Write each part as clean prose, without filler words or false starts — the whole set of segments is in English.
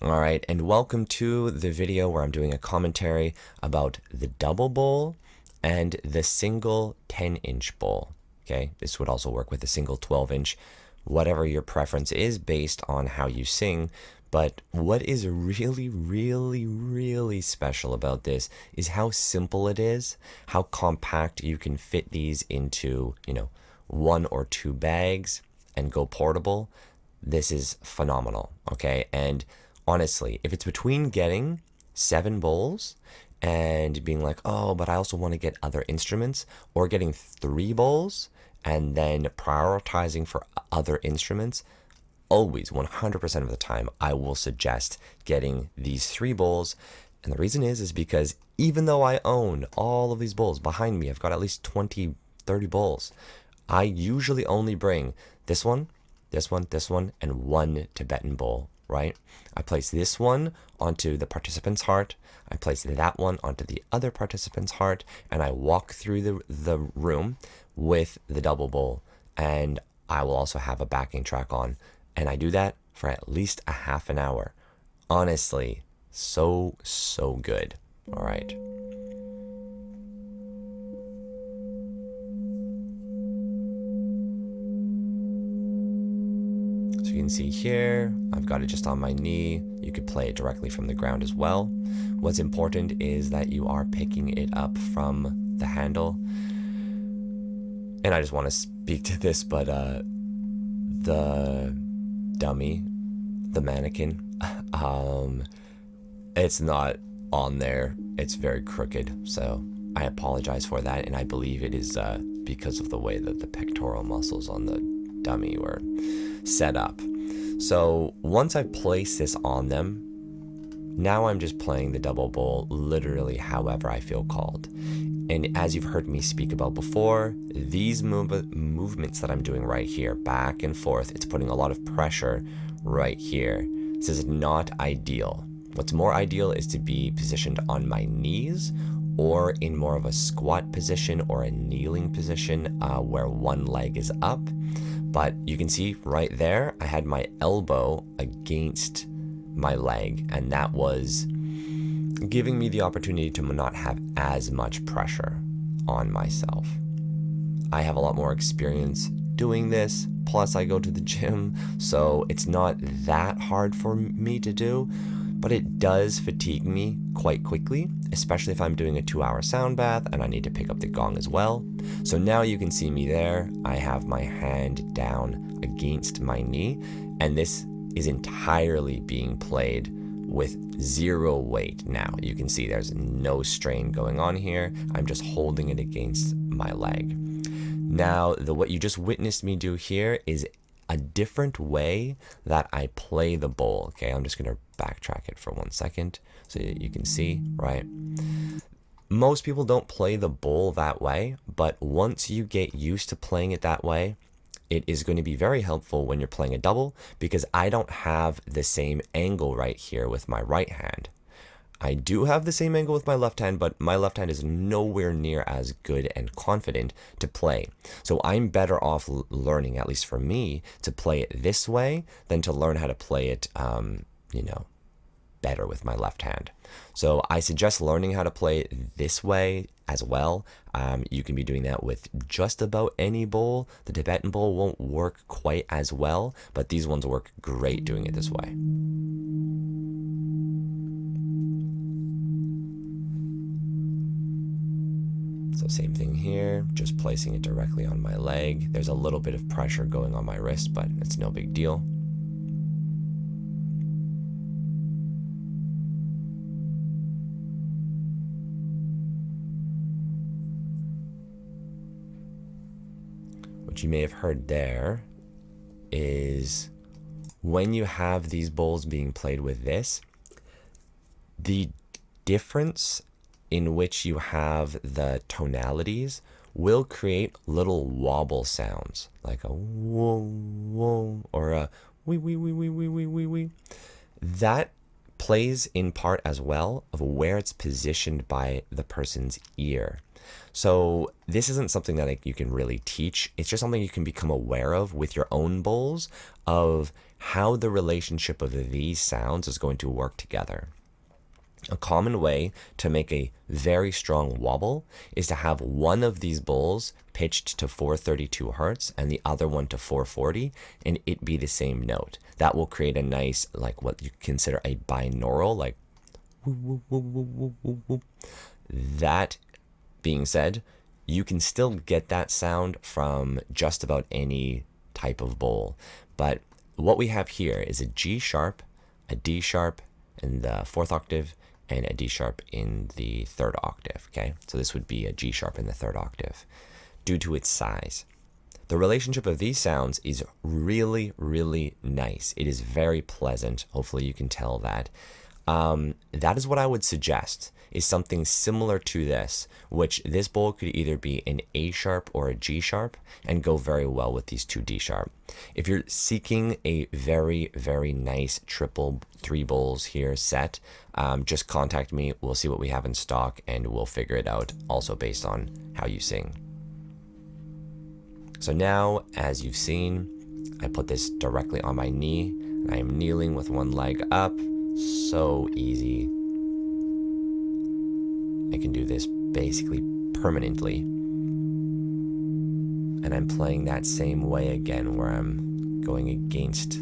All right, and welcome to the video where I'm doing a commentary about the double bowl and the single 10-inch bowl. Okay, this would also work with a single 12-inch, whatever your preference is based on how you sing. But what is really special about this is how simple it is, how compact you can fit these into, 1 or 2 bags and go portable. This is phenomenal, okay? And honestly, if it's between getting 7 bowls and being like, oh, but I also want to get other instruments, or getting 3 bowls and then prioritizing for other instruments, always 100% of the time, I will suggest getting these 3 bowls. And the reason is because even though I own all of these bowls behind me, I've got at least 20, 30 bowls, I usually only bring this one, and 1 Tibetan bowl, right? I place this one onto the participant's heart, I place that one onto the other participant's heart, and I walk through the room with the double bowl, and I will also have a backing track on, and I do that for at least a half an hour. Honestly, so good. All right. So you can see here, I've got it just on my knee. You could play it directly from the ground as well. What's important is that you are picking it up from the handle. And I just want to speak to this, but the dummy, the mannequin, it's not on there. It's very crooked, so I apologize for that, and I believe it is because of the way that the pectoral muscles on the dummy were set up. So once I place this on them, now I'm just playing the double bowl literally however I feel called. And as you've heard me speak about before, these movements that I'm doing right here, back and forth, it's putting a lot of pressure right here. This is not ideal. What's more ideal is to be positioned on my knees or in more of a squat position or a kneeling position where one leg is up. But you can see right there, I had my elbow against my leg, and that was giving me the opportunity to not have as much pressure on myself. I have a lot more experience doing this, plus I go to the gym, so it's not that hard for me to do, but it does fatigue me quite quickly, especially if I'm doing a 2-hour sound bath and I need to pick up the gong as well. So now you can see me there. I have my hand down against my knee, and this is entirely being played with 0 weight. Now you can see there's no strain going on here. I'm just holding it against my leg. Now, what you just witnessed me do here is a different way that I play the bowl. Okay, I'm just gonna backtrack it for 1 second so that you can see, right? Most people don't play the bowl that way, but once you get used to playing it that way, it is going to be very helpful when you're playing a double, because I don't have the same angle right here with my right hand. I do have the same angle with my left hand, but my left hand is nowhere near as good and confident to play. So I'm better off learning, at least for me, to play it this way than to learn how to play it, better with my left hand. So I suggest learning how to play it this way as well. You can be doing that with just about any bowl. The Tibetan bowl won't work quite as well, but these ones work great doing it this way. So same thing here, just placing it directly on my leg. There's a little bit of pressure going on my wrist, but it's no big deal. What you may have heard there is when you have these bowls being played with this, the difference in which you have the tonalities will create little wobble sounds, like a whoa, whoa, or a wee, wee, wee, wee, wee, wee, wee, wee. That plays in part as well of where it's positioned by the person's ear. So this isn't something that you can really teach. It's just something you can become aware of with your own bowls, of how the relationship of these sounds is going to work together. A common way to make a very strong wobble is to have one of these bowls pitched to 432 hertz and the other one to 440, and it be the same note. That will create a nice, like what you consider a binaural, like whoop, whoop, whoop, whoop, whoop, whoop. That being said, you can still get that sound from just about any type of bowl. But what we have here is a G sharp, a D sharp in the fourth octave, and a D sharp in the third octave, okay? So this would be a G sharp in the third octave due to its size. The relationship of these sounds is really, really nice. It is very pleasant. Hopefully you can tell that. That is what I would suggest, is something similar to this, which this bowl could either be an A sharp or a G sharp and go very well with these two D sharp. If you're seeking a very, very nice triple 3 bowls here set, just contact me. We'll see what we have in stock and we'll figure it out also based on how you sing. So now, as you've seen, I put this directly on my knee and I am kneeling with one leg up. So easy. I can do this basically permanently. And I'm playing that same way again, where I'm going against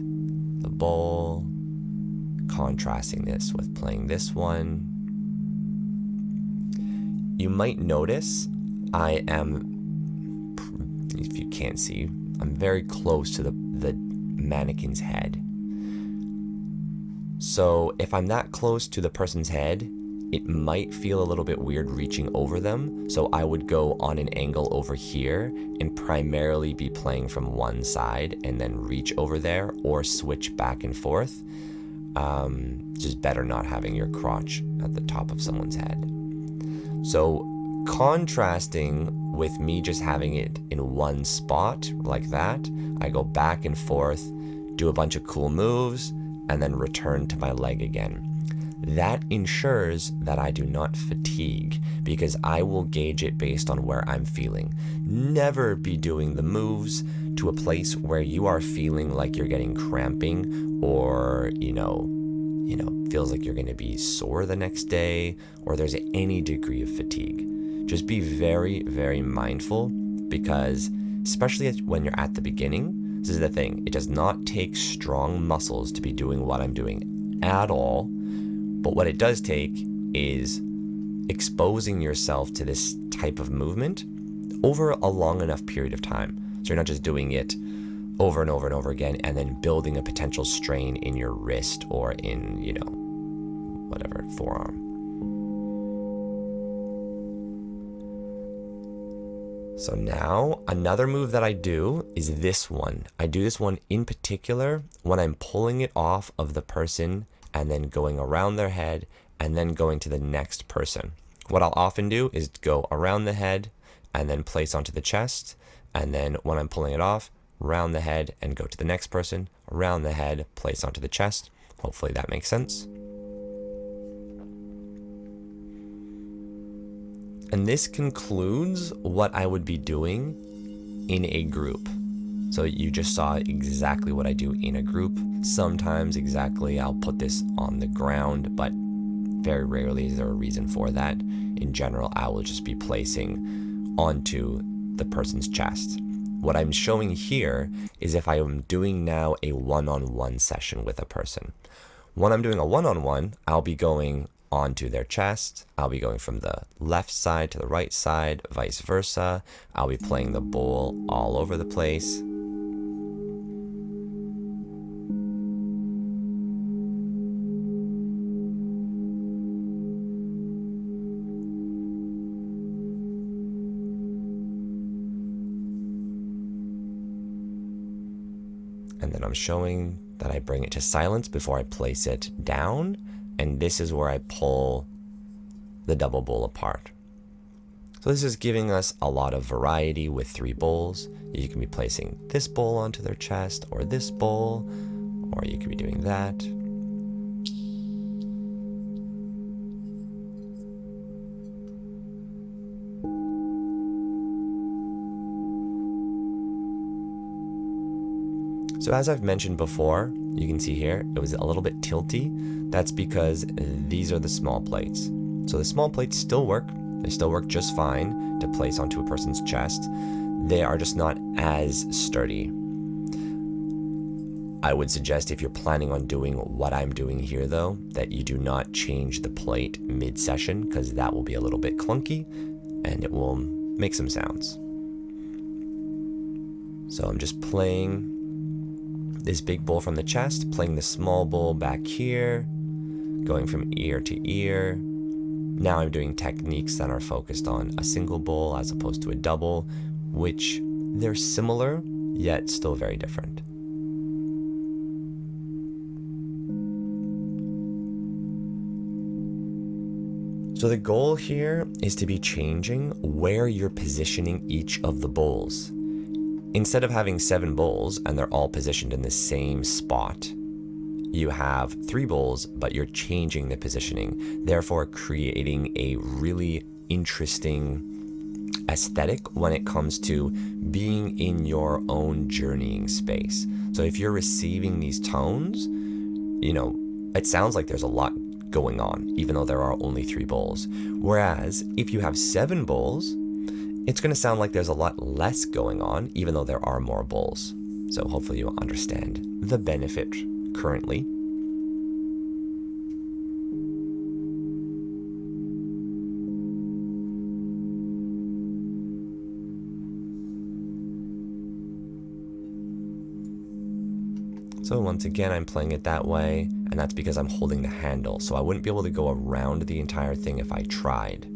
the bowl, contrasting this with playing this one. You might notice I am, if you can't see, I'm very close to the mannequin's head. So if I'm that close to the person's head, it might feel a little bit weird reaching over them. So I would go on an angle over here and primarily be playing from one side and then reach over there or switch back and forth. Just better not having your crotch at the top of someone's head. So contrasting with me just having it in one spot like that, I go back and forth, do a bunch of cool moves, and then return to my leg again. That ensures that I do not fatigue because I will gauge it based on where I'm feeling. Never be doing the moves to a place where you are feeling like you're getting cramping or, feels like you're going to be sore the next day or there's any degree of fatigue. Just be very, very mindful because especially when you're at the beginning, this is the thing, it does not take strong muscles to be doing what I'm doing at all. But what it does take is exposing yourself to this type of movement over a long enough period of time. So you're not just doing it over and over and over again and then building a potential strain in your wrist or in, whatever, forearm. So now another move that I do is this one. I do this one in particular when I'm pulling it off of the person and then going around their head and then going to the next person. What I'll often do is go around the head and then place onto the chest. And then when I'm pulling it off, round the head and go to the next person, around the head, place onto the chest. Hopefully that makes sense. And this concludes what I would be doing in a group. So you just saw exactly what I do in a group. Sometimes exactly I'll put this on the ground, but very rarely is there a reason for that. In general, I will just be placing onto the person's chest. What I'm showing here is if I am doing now a one-on-one session with a person. When I'm doing a one-on-one, I'll be going onto their chest. I'll be going from the left side to the right side, vice versa. I'll be playing the bowl all over the place. And then I'm showing that I bring it to silence before I place it down. And this is where I pull the double bowl apart. So this is giving us a lot of variety with 3 bowls. You can be placing this bowl onto their chest or this bowl, or you could be doing that. So as I've mentioned before, you can see here, it was a little bit tilty. That's because these are the small plates. So the small plates still work. They still work just fine to place onto a person's chest. They are just not as sturdy. I would suggest if you're planning on doing what I'm doing here though, that you do not change the plate mid-session, because that will be a little bit clunky and it will make some sounds. So I'm just playing this big bowl from the chest, playing the small bowl back here, going from ear to ear. Now I'm doing techniques that are focused on a single bowl as opposed to a double, which they're similar, yet still very different. So the goal here is to be changing where you're positioning each of the bowls. Instead of having 7 bowls and they're all positioned in the same spot, you have 3 bowls, but you're changing the positioning, therefore creating a really interesting aesthetic when it comes to being in your own journeying space. So if you're receiving these tones, you know, it sounds like there's a lot going on, even though there are only 3 bowls. Whereas if you have 7 bowls, it's going to sound like there's a lot less going on, even though there are more bowls. So hopefully you'll understand the benefit currently. So once again, I'm playing it that way, and that's because I'm holding the handle, so I wouldn't be able to go around the entire thing if I tried.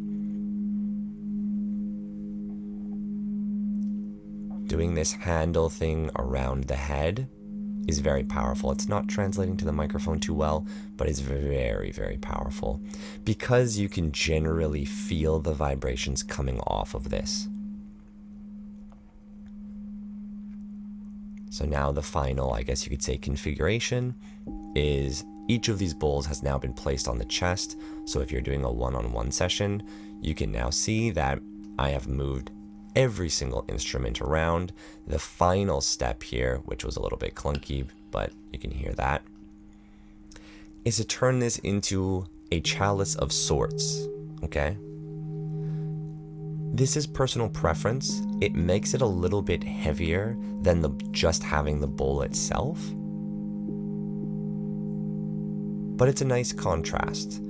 Doing this handle thing around the head is very powerful. It's not translating to the microphone too well, but it's very, very powerful because you can generally feel the vibrations coming off of this. So now the final, I guess you could say, configuration is each of these bowls has now been placed on the chest. So if you're doing a one-on-one session, you can now see that I have moved every single instrument around. The final step here, which was a little bit clunky, but you can hear that, is to turn this into a chalice of sorts, okay? This is personal preference. It makes it a little bit heavier than just having the bowl itself, but it's a nice contrast.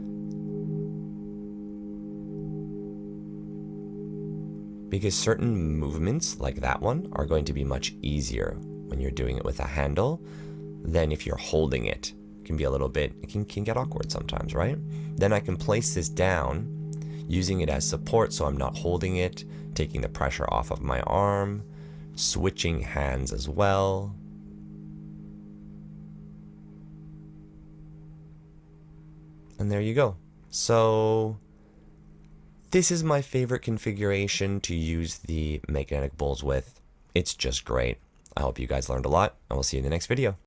Because certain movements like that one are going to be much easier when you're doing it with a handle than if you're holding it. It can be a little bit, it can get awkward sometimes, right? Then I can place this down using it as support so I'm not holding it, taking the pressure off of my arm, switching hands as well. And there you go. So this is my favorite configuration to use the magnetic bowls with. It's just great. I hope you guys learned a lot, and we'll see you in the next video.